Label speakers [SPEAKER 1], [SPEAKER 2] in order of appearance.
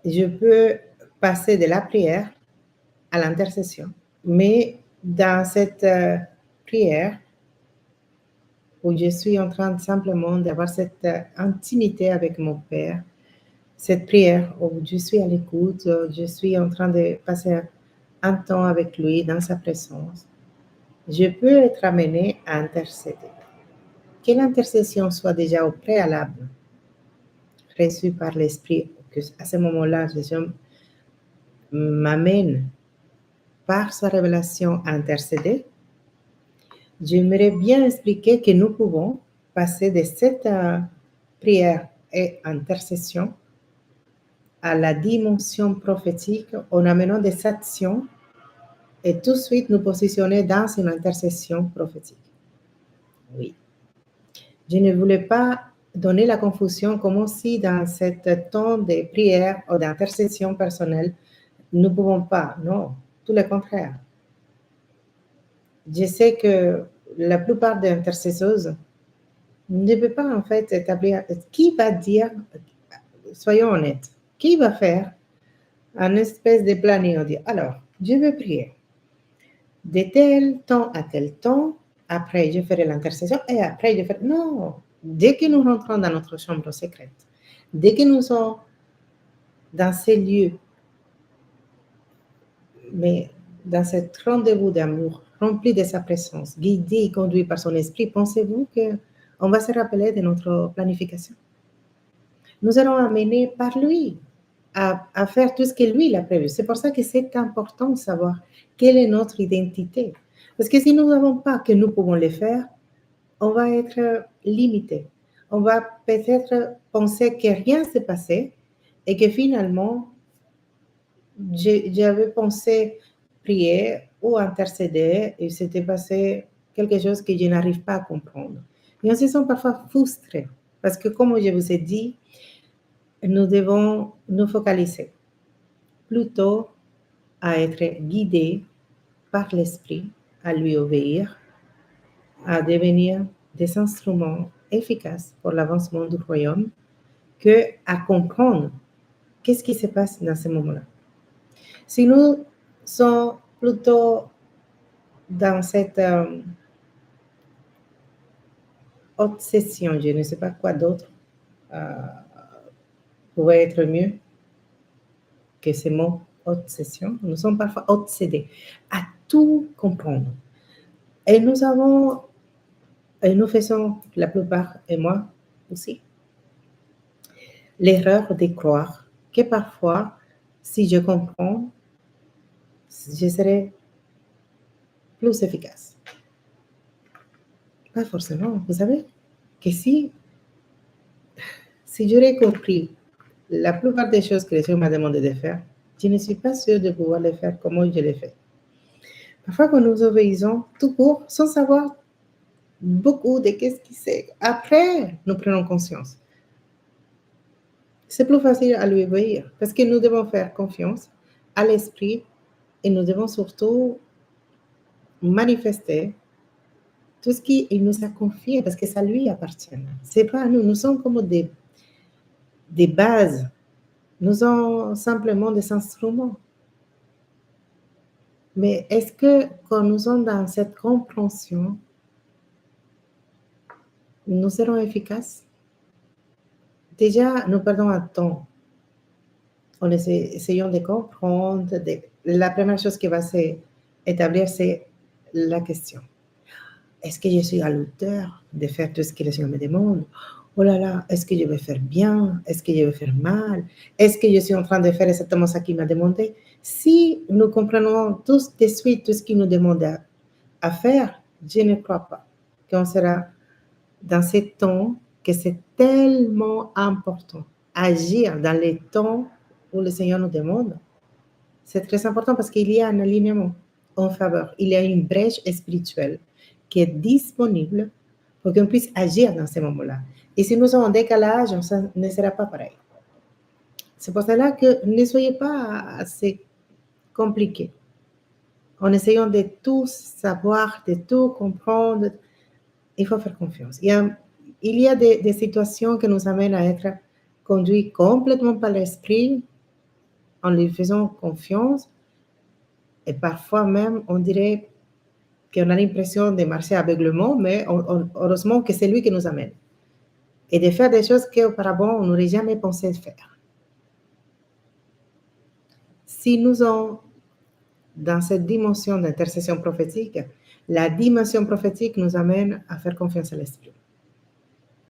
[SPEAKER 1] je peux passer de la prière à l'intercession. Mais dans cette prière, où je suis en train simplement d'avoir cette intimité avec mon Père, cette prière où je suis à l'écoute, je suis en train de passer un temps avec lui dans sa présence, je peux être amené à intercéder. Que l'intercession soit déjà au préalable, reçue par l'Esprit, que à ce moment-là, Jésus m'amène par sa révélation à intercéder. J'aimerais bien expliquer que nous pouvons passer de cette prière et intercession à la dimension prophétique en amenant des actions et tout de suite nous positionner dans une intercession prophétique. Oui. Je ne voulais pas donner la confusion comme si dans cet temps de prière ou d'intercession personnelle, nous ne pouvons pas. Non, tout le contraire. Je sais que la plupart des intercesseuses ne peuvent pas en fait établir qui va dire, soyons honnêtes, qui va faire un espèce de planning, on dit, alors, je vais prier de tel temps à tel temps, après je ferai l'intercession et après je ferai... Non, dès que nous rentrons dans notre chambre secrète, dès que nous sommes dans ces lieux, mais dans cet rendez-vous d'amour, rempli de sa présence, guidé et conduit par son esprit, pensez-vous qu'on va se rappeler de notre planification? Nous serons amenés par lui à faire tout ce que lui a prévu. C'est pour ça que c'est important de savoir quelle est notre identité. Parce que si nous n'avons pas que nous pouvons le faire, on va être limité. On va peut-être penser que rien ne s'est passé et que finalement, j'avais pensé prier ou intercéder et s'était passé quelque chose que je n'arrive pas à comprendre. Et on se sent parfois frustré parce que, comme je vous ai dit, nous devons nous focaliser plutôt à être guidés par l'Esprit, à lui obéir, à devenir des instruments efficaces pour l'avancement du royaume, que à comprendre qu'est-ce qui se passe dans ce moment-là. Si nous sommes plutôt dans cette obsession, je ne sais pas quoi d'autre pourrait être mieux que ce mot obsession, nous sommes parfois obsédés à tout comprendre. Et nous faisons, la plupart, et moi aussi, l'erreur de croire que parfois, si je comprends, je serai plus efficace. Pas forcément, vous savez, que si j'aurais compris la plupart des choses que le Seigneur m'a demandé de faire, je ne suis pas sûre de pouvoir les faire comme je les fais. Parfois, quand nous obéissons tout court, sans savoir beaucoup de qu'est-ce qui c'est, après, nous prenons conscience. C'est plus facile à lui obéir parce que nous devons faire confiance à l'Esprit et nous devons surtout manifester tout ce qu'il nous a confié parce que ça lui appartient. C'est pas à nous, nous sommes comme des bases. Nous sommes simplement des instruments. Mais est-ce que quand nous sommes dans cette compréhension, nous serons efficaces? Déjà, nous perdons un temps. En essayant de comprendre. La première chose qui va s'établir, c'est la question. Est-ce que je suis à l'auteur de faire tout ce que le Seigneur me demande? Oh là là, est-ce que je vais faire bien? Est-ce que je vais faire mal? Est-ce que je suis en train de faire exactement ce qu'il m'a demandé? Si nous comprenons tous de suite tout ce qu'il nous demande à faire, je ne crois pas qu'on sera dans ce temps que c'est tellement important. Agir dans les temps où le Seigneur nous demande, c'est très important parce qu'il y a un alignement en faveur. Il y a une brèche spirituelle qui est disponible pour qu'on puisse agir dans ces moments-là. Et si nous sommes en décalage, ça ne sera pas pareil. C'est pour cela que ne soyez pas assez compliqués. En essayant de tout savoir, de tout comprendre, il faut faire confiance. Il y a des situations qui nous amènent à être conduits complètement par l'esprit en lui faisant confiance. Et parfois même, on dirait qu'on a l'impression de marcher aveuglement, mais heureusement que c'est lui qui nous amène. Et de faire des choses qu'auparavant, on n'aurait jamais pensé faire. Si nous sommes dans cette dimension d'intercession prophétique, la dimension prophétique nous amène à faire confiance à l'Esprit.